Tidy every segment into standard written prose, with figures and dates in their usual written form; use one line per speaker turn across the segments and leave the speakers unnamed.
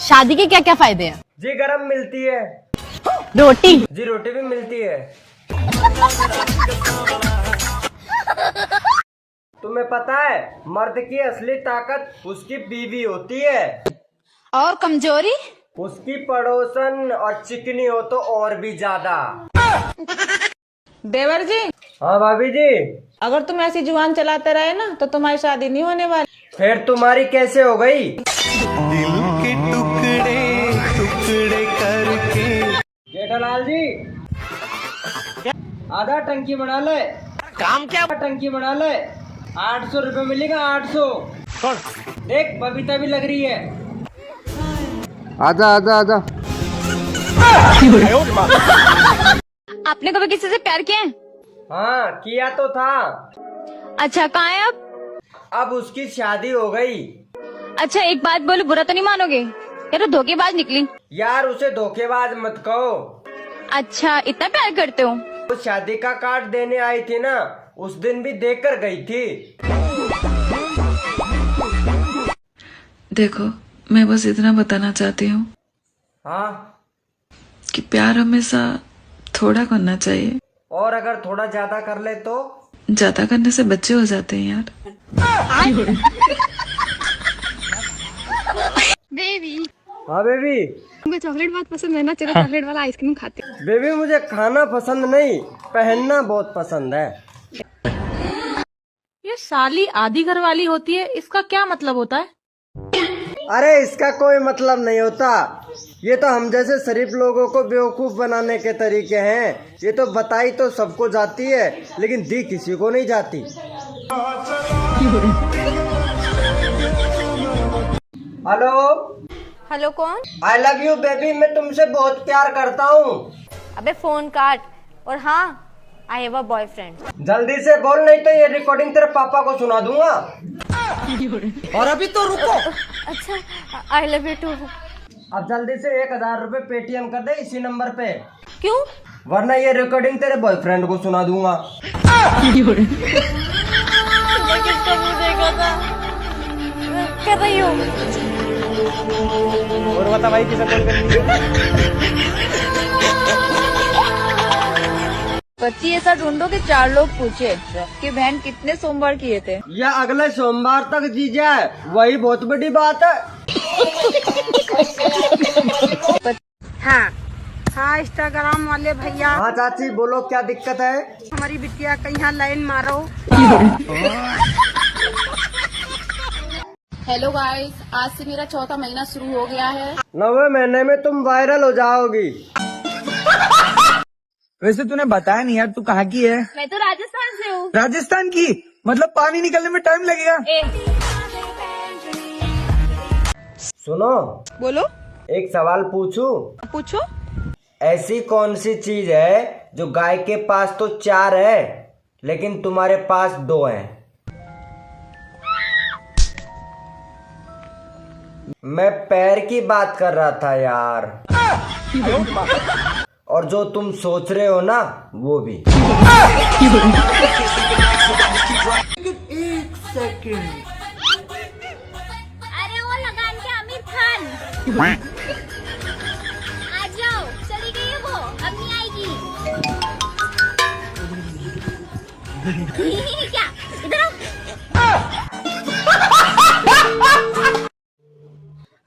शादी के क्या क्या फायदे हैं?
जी गरम मिलती है।
रोटी।
जी रोटी भी मिलती है। तुम्हें पता है मर्द की असली ताकत उसकी बीवी होती है।
और कमजोरी?
उसकी पड़ोसन और चिकनी हो तो और भी ज्यादा।
देवर जी,
हाँ भाभी जी।
अगर तुम ऐसी जुबान चलाते रहे ना तो तुम्हारी शादी नहीं होने वाली।
फिर तुम्हारी कैसे हो गई?
दिल के टुकड़े टुकड़े करके।
जेठालाल जी आधा टंकी बना ले। काम क्या? टंकी बना ले। 800 रुपए मिलेगा। 800। देख बबीता भी लग रही है। आधा आधा आधा।
आपने कभी किसी से प्यार किया है?
हाँ किया तो था।
अच्छा, कहाँ है अब?
अब उसकी शादी हो गई।
अच्छा, एक बात बोलो, बुरा तो नहीं मानोगे? यार, तो धोखेबाज निकली।
यार उसे धोखेबाज मत कहो।
अच्छा, इतना प्यार करते हो?
वो शादी का कार्ड देने आई थी ना, उस दिन भी देकर गई थी।
देखो, मैं बस इतना बताना चाहती हूँ
हाँ,
कि प्यार हमेशा थोड़ा करना चाहिए।
और अगर थोड़ा ज्यादा कर ले तो?
ज्यादा करने से बच्चे हो जाते हैं यार।
बेबी,
हाँ बेबी।
मुझे चॉकलेट बहुत पसंद है ना, चलो चॉकलेट वाला आइसक्रीम खाते हैं।
बेबी मुझे खाना पसंद नहीं, पहनना बहुत पसंद है।
ये साली आधी घर वाली होती है, इसका क्या मतलब होता है?
अरे इसका कोई मतलब नहीं होता। ये तो हम जैसे शरीफ लोगों को बेवकूफ बनाने के तरीके हैं। ये तो बताई तो सबको जाती है, लेकिन दी किसी को नहीं जाती। हेलो
हेलो, कौन?
आई लव यू बेबी, मैं तुमसे बहुत प्यार करता हूँ।
अबे फोन काट। और हाँ, आई हैव अ बॉयफ्रेंड।
जल्दी से बोल, नहीं तो ये रिकॉर्डिंग तेरे पापा को सुना दूंगा। और अभी तो रुको।
अच्छा, आई लव यू टू।
अब जल्दी से 1000 रुपए पेटीएम कर दे इसी नंबर पे,
क्यों?
वरना ये रिकॉर्डिंग तेरे बॉयफ्रेंड को सुना दूंगा।
किसका मुंह देखा था? कर रही हूँ।
और बता भाई किसे कॉल करनी है?
बच्ची ऐसा ढूंढो कि 4 लोग पूछे कि बहन कितने सोमवार किए थे।
या अगले सोमवार तक जी जाए, वही बहुत बड़ी बात है।
हाँ हाँ, इंस्टाग्राम वाले भैया।
हाँ चाची बोलो, क्या दिक्कत है?
हमारी बिटिया का यहाँ लाइन मारो।
हेलो गाइस, आज से मेरा चौथा महीना शुरू हो गया है।
9वें महीने में तुम वायरल हो जाओगी।
वैसे तूने बताया नहीं यार, तू कहाँ की है?
मैं तो राजस्थान से हूँ।
राजस्थान की? मतलब पानी निकलने में टाइम लगेगा?
सुनो,
बोलो।
एक सवाल पूछूं?
पूछो।
ऐसी कौन सी चीज है जो गाय के पास तो 4 है लेकिन तुम्हारे पास 2 है? मैं पैर की बात कर रहा था यार। और जो तुम सोच रहे हो ना, वो भी। एक सेकंड।
अरे वो लगान के आमिर खान। आ जाओ, चली गई है वो, अब नहीं आएगी। क्या? इधर आओ।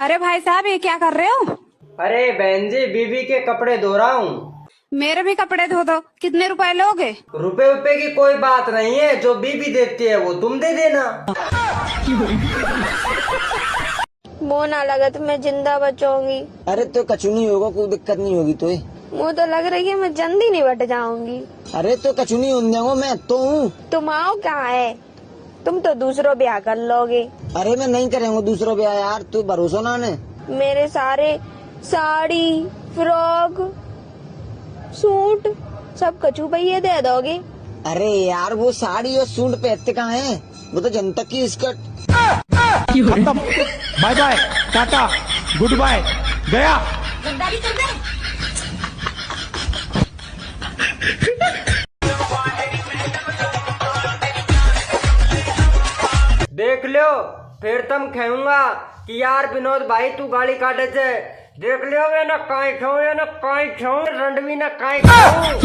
अरे भाई साहब, ये क्या कर रहे हो?
अरे बहन जी, बीवी के कपड़े धो रहा हूँ।
मेरे भी कपड़े धो दो। कितने रुपए लोगे?
रुपए की कोई बात नहीं है, जो बीवी देती है वो तुम दे देना।
मुँह ना लगा तो मैं जिंदा बचाऊंगी।
अरे तो कछु नहीं होगा, कोई दिक्कत नहीं होगी तो।
मुँह तो लग रही है मैं जल्दी नहीं बट जाऊंगी।
अरे तो कछु नहीं होने दूंगा, मैं तो हूँ।
तुम आओ कहाँ है? तुम तो दूसरों ब्याह कर लोगे।
अरे मैं नहीं करेंगे दूसरों ब्याह यार, तू भरोसा ना ने।
मेरे सारे साड़ी, फ्रॉक, सूट सब कचू भैया दे दोगे?
अरे यार वो साड़ी और सूट पहनते कहाँ है? वो तो जनता की स्कर्ट।
Bye bye, tata, goodbye, गया।
देख लो, फिर तुम कहूंगा कि यार विनोद भाई तू गाड़ी काटे से देख लियो वे ना काई खाऊं या ना काई खाऊं रंडवी ना काई खाऊं